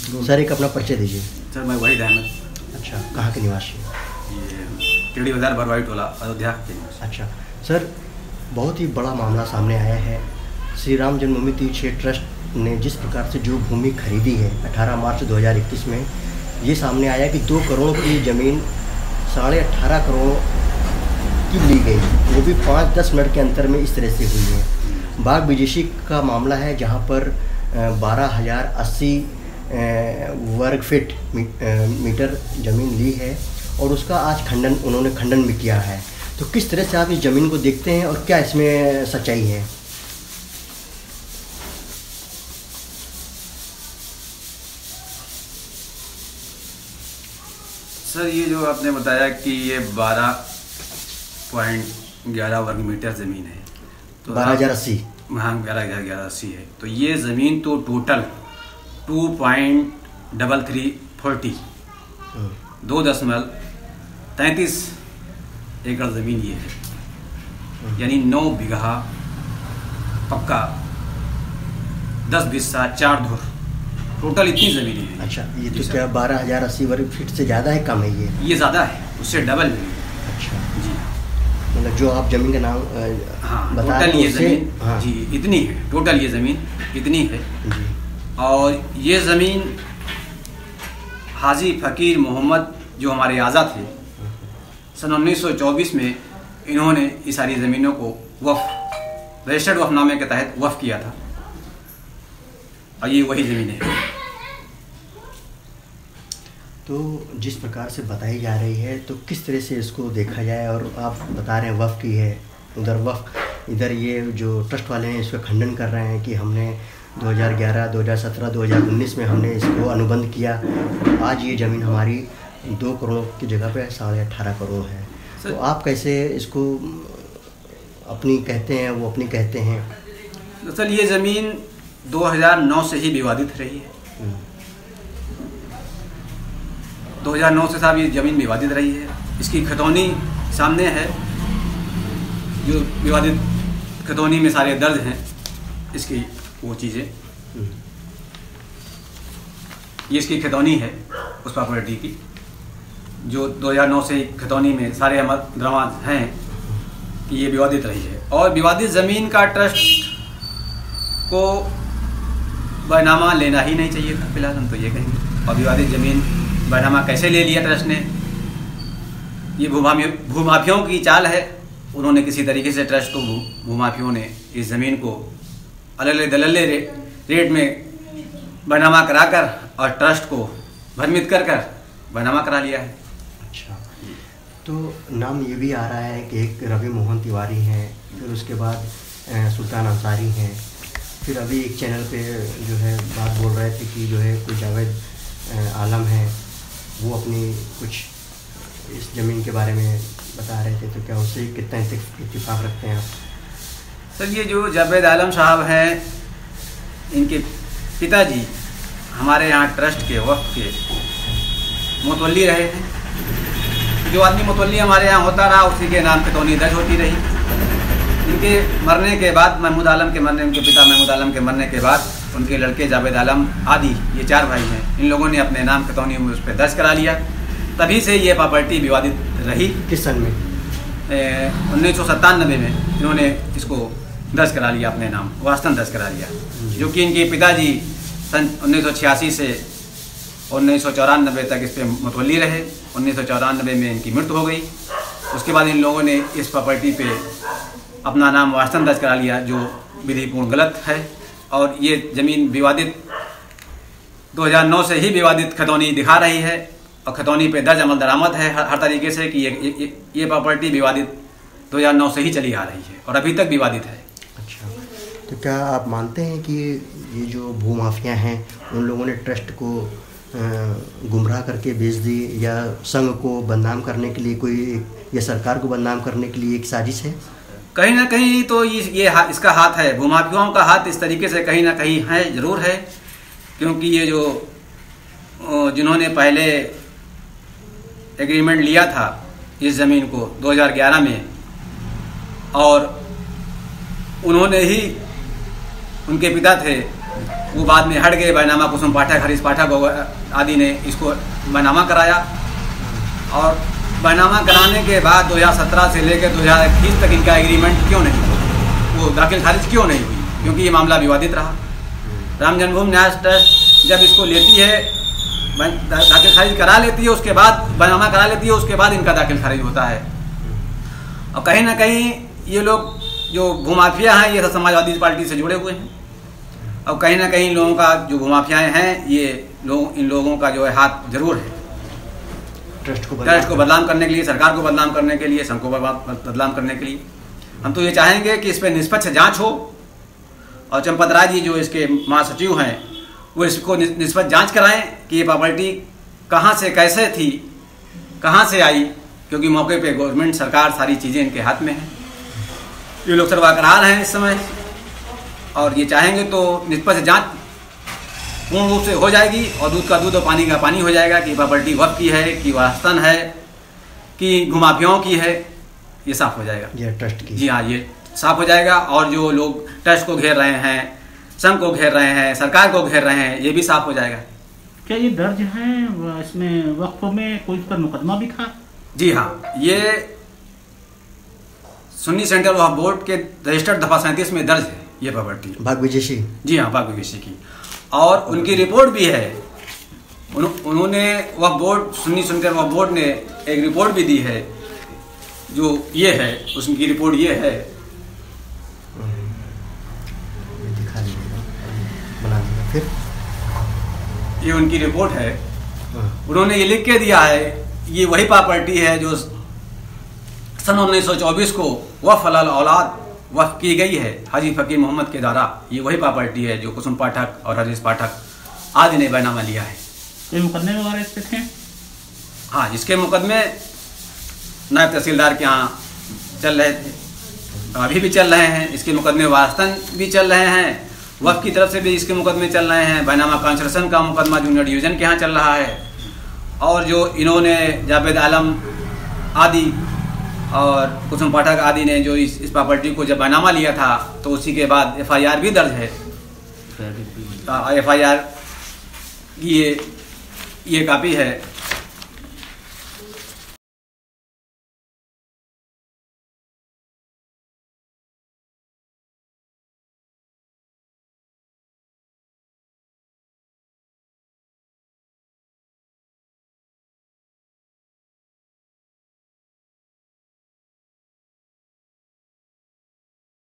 Sir एक अपना परिचय दीजिए। सर मैं वहीद अहमद। अच्छा, कहाँ के निवासी हैं? ये टिड़ी बाजार बरवाई टोला अयोध्या के निवासी। अच्छा सर, बहुत ही बड़ा मामला सामने आया है। श्री राम जन्मभूमि तीर्थ क्षेत्र ट्रस्ट ने जिस प्रकार से जो भूमि खरीदी है 18 मार्च 2021 में, ये सामने आया कि 2 करोड़ की ज़मीन 18.5 करोड़ की ली गई, वो भी 5-10 मिनट के अंतर में इस तरह से हुई है। बाग विजेशी का मामला है जहाँ पर 12,080 वर्ग फीट मीटर ज़मीन ली है और उसका आज उन्होंने खंडन भी किया है। तो किस तरह से आप इस ज़मीन को देखते हैं और क्या इसमें सच्चाई है? सर ये जो आपने बताया कि ये 12.11 वर्ग मीटर ज़मीन है, तो 12,080। हाँ, 11,080 है। तो ये ज़मीन तो टोटल 2.3340 2.33 एकड़ ज़मीन ये है, यानी 9 बीघा पक्का, 10 बिस्सा 4 धुर, टोटल इतनी ज़मीन है। अच्छा, ये तो क्या 12,080 वर्ग फीट से ज़्यादा है, कम है? ये ज़्यादा है, उससे डबल है। अच्छा जी, मतलब जो आप ज़मीन का नाम हाँ, बता टोटल रहे ये ज़मीन, हाँ जी इतनी है, टोटल ये ज़मीन इतनी है जी। और ये ज़मीन हाजी फ़कीर मोहम्मद जो हमारे आज़ा थे, सन 1924 में इन्होंने इस सारी ज़मीनों को वफ़ रजिस्टर्ड वफ़नामे के तहत वफ़ किया था और ये वही ज़मीन है। तो जिस प्रकार से बताई जा रही है, तो किस तरह से इसको देखा जाए? और आप बता रहे हैं वफ़ की है, उधर वफ़, इधर ये जो ट्रस्ट वाले हैं इसका खंडन कर रहे हैं कि हमने 2011, 2017, 2019 में हमने इसको अनुबंध किया, आज ये ज़मीन हमारी 2 करोड़ की जगह पे 18.5 करोड़ है। तो आप कैसे इसको अपनी कहते हैं, वो अपनी कहते हैं? दरअसल ये ज़मीन 2009 से ही विवादित रही है। 2009 से साहब ये ज़मीन विवादित रही है। इसकी खतौनी सामने है, जो विवादित खतौनी में सारे दर्ज हैं इसकी वो चीज़ें। ये इसकी खतौनी है उस प्रॉपर्टी की, जो 2009 से खतौनी में सारे दरवाज हैं कि ये विवादित रही है। और विवादित ज़मीन का ट्रस्ट को बैनामा लेना ही नहीं चाहिए था, फिलहाल हम तो ये कहेंगे। और विवादित ज़मीन बैनामा कैसे ले लिया ट्रस्ट ने? ये भूमाफियों की चाल है। उन्होंने किसी तरीके से ट्रस्ट को, भूमाफियों ने इस ज़मीन को अलग दलले रेट में बैनामा कराकर और ट्रस्ट को भ्रमित कर बैनामा करा लिया है। अच्छा, तो नाम ये भी आ रहा है कि एक रवि मोहन तिवारी हैं, फिर उसके बाद सुल्तान अंसारी हैं, फिर अभी एक चैनल पे जो है बात बोल रहे थे कि जो है कोई जावेद आलम है, वो अपनी कुछ इस ज़मीन के बारे में बता रहे थे। तो क्या उससे कितना इत्तेफाक रखते हैं आप? सर ये जो जावेद आलम साहब हैं, इनके पिताजी हमारे यहाँ ट्रस्ट के वक्त के मुतवल्ली रहे थे। जो आदमी मुतवल्ली हमारे यहाँ होता रहा, उसी के नाम खतौनी दर्ज होती रही। इनके मरने के बाद, महमूद आलम के मरने, उनके पिता महमूद आलम के मरने के बाद, उनके लड़के जावेद आलम आदि, ये 4 भाई हैं, इन लोगों ने अपने नाम खतौनी में उस पर दर्ज करा लिया। तभी से ये प्रॉपर्टी विवादित रही। किस सन में? 1997 में इन्होंने इसको दर्ज करा लिया, अपने नाम वास्तन दर्ज करा लिया, जो कि इनके पिताजी सन 1986 से 1994 तक इस पर मुतवल्ली रहे। 1994 में इनकी मृत्यु हो गई। उसके बाद इन लोगों ने इस प्रॉपर्टी पे अपना नाम वास्तन दर्ज करा लिया, जो विधिपूर्ण गलत है। और ये ज़मीन विवादित 2009 से ही विवादित खतौनी दिखा रही है और खतौनी पे दर्ज अमल दरामद है हर तरीके से कि ये प्रॉपर्टी विवादित 2009 से ही चली आ रही है और अभी तक विवादित है। अच्छा, तो क्या आप मानते हैं कि ये जो भूमाफिया हैं, उन लोगों ने ट्रस्ट को गुमराह करके बेच दी, या संघ को बदनाम करने के लिए कोई, या सरकार को बदनाम करने के लिए एक साजिश है? कहीं ना कहीं तो इसका हाथ है, भूमाफियाओं का हाथ इस तरीके से कहीं ना कहीं है, ज़रूर है। क्योंकि ये जो जिन्होंने पहले एग्रीमेंट लिया था इस ज़मीन को 2011 में, और उन्होंने ही, उनके पिता थे वो बाद में हट गए। बैनामा कुसुम पाठक, हरीश पाठक आदि ने इसको बैनामा कराया, और बैनामा कराने के बाद 2017 से लेकर 2021 तक इनका एग्रीमेंट क्यों नहीं हुआ, वो दाखिल खारिज क्यों नहीं हुई? क्योंकि ये मामला विवादित रहा। राम जन्मभूमि न्यास ट्रस्ट जब इसको लेती है, दाखिल खारिज करा लेती है, उसके बाद बैनामा करा लेती है, उसके बाद इनका दाखिल खारिज होता है। और कहीं ना कहीं ये लोग जो भूमाफिया हैं, ये समाजवादी पार्टी से जुड़े हुए हैं, और कहीं ना कहीं लोगों का जो भूमाफियाएँ हैं, ये लोग, इन लोगों का जो है हाथ जरूर है ट्रस्ट को बदनाम करने के लिए, सरकार को बदनाम करने के लिए, संघ को बदनाम करने के लिए। हम तो ये चाहेंगे कि इस पर निष्पक्ष जांच हो, और चंपत राय जी जो इसके महासचिव हैं वो इसको निष्पक्ष जांच कराएं कि ये प्रॉपर्टी कहाँ से कैसे थी, कहाँ से आई, क्योंकि मौके पे गवर्नमेंट सरकार सारी चीज़ें इनके हाथ में है। ये लोग सर्वा करा रहे हैं इस समय, और ये चाहेंगे तो निष्पक्ष जांच पूर्ण रूप से हो जाएगी, और दूध का दूध और पानी का पानी हो जाएगा कि प्रॉपर्टी वक्त की है, कि वास्तन है, कि घुमाफियों की है, ये साफ हो जाएगा। ये ट्रस्ट की, जी हाँ, ये साफ हो जाएगा। और जो लोग ट्रस्ट को घेर रहे हैं, संघ को घेर रहे हैं, सरकार को घेर रहे हैं, ये भी साफ हो जाएगा। क्या ये दर्ज है इसमें वक्फ में कोई पर मुकदमा भी था? जी हाँ, ये सुन्नी सेंट्रल वक्फ बोर्ड के रजिस्टर्ड दफा 37 में दर्ज है ये प्रॉपर्टी, भाग विजेशी। जी हाँ, भाग विजेशी की, और उनकी रिपोर्ट भी है। उन्होंने वक्फ बोर्ड, सुन्नी सेंट्रल वक्फ बोर्ड ने एक रिपोर्ट भी दी है, जो ये है, उसकी रिपोर्ट ये है, दिखा दीजिएगा, बना दीजिएगा। फिर ये उनकी रिपोर्ट है। उन्होंने ये लिख के दिया है, ये वही प्रॉपर्टी है जो सन 1924 को वक्फ अल औलाद वक्फ की गई है हाजी फकीर मोहम्मद के द्वारा। ये वही प्रॉपर्टी है जो कुसुम पाठक और हरीश पाठक आदि ने बैनामा लिया है। ये मुकदमे वगैरह इस पे थे? हाँ, इसके मुकदमे नायब तहसीलदार के यहाँ चल रहे थे, अभी भी चल रहे हैं। इसके मुकदमे वास्तन भी चल रहे हैं, वक्फ की तरफ से भी इसके मुकदमे चल रहे हैं। बैनामा कंस्ट्रक्शन का मुकदमा जूनियर डिवीज़न के यहाँ चल रहा है, और जो इन्होंने जावेद आलम आदि और कुसुम पाठक आदि ने जो इस प्रॉपर्टी को जब बैनामा लिया था, तो उसी के बाद FIR भी दर्ज है। FIR की ये कापी है